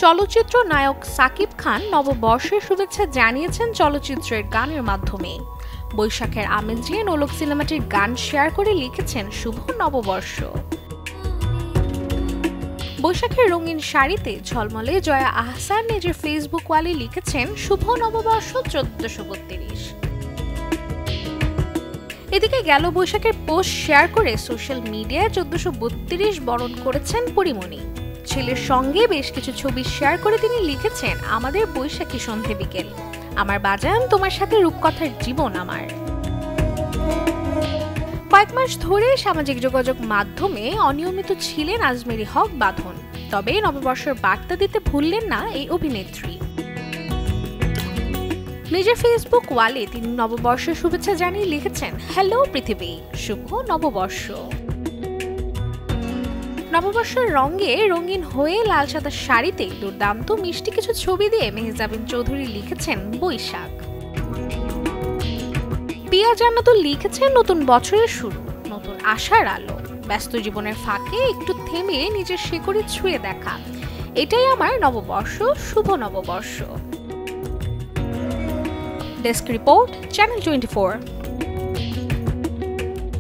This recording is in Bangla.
চলচ্চিত্র নায়ক সাকিব খান নববর্ষের শুভেচ্ছা জানিয়েছেন চলচ্চিত্রের গানের মাধ্যমে। বৈশাখের আমেজ নিয়ে নোলক সিনেমাটির গান শেয়ার করে লিখেছেন শুভ নববর্ষ। বৈশাখের রঙিন শাড়িতে ঝলমলে জয়া আহসান নিজের ফেসবুক ওয়ালে লিখেছেন শুভ নববর্ষ 1432। এদিকে গেল বৈশাখের পোস্ট শেয়ার করে সোশ্যাল মিডিয়ায় 1432 বরণ করেছেন পরিমণি। ছেলের সঙ্গে বেশ কিছু ছবি শেয়ার করে তিনি লিখেছেন, আমাদের বৈশাখী সন্ধে বিকেল, আমার বাজান তোমার সাথে রূপকথার জীবন আমার। কয়েক মাস ধরে সামাজিক যোগাযোগ মাধ্যমে অনিয়মিত ছিলেন আজমেরী হক বাঁধন, তবে নববর্ষের বার্তা দিতে ভুললেন না এই অভিনেত্রী। নিজের ফেসবুক ওয়ালে তিনি নববর্ষের শুভেচ্ছা জানিয়ে লিখেছেন, হ্যালো পৃথিবী, শুভ নববর্ষ। নববর্ষের রঙে রঙিন হয়ে লাল সাদা শাড়িতে দুর্দান্ত মিষ্টি কিছু ছবি দিয়ে মেহজাবিন চৌধুরী লিখেছেন বৈশাখ। পিয়া জান্নাতুল লিখেছেন, নতুন বছরের শুরু, নতুন আশার আলো, ব্যস্ত জীবনের ফাঁকে একটু থেমে নিজের শিকড়ে ছুঁয়ে দেখা, এটাই আমার নববর্ষ, শুভ নববর্ষ। Desk report, channel 24।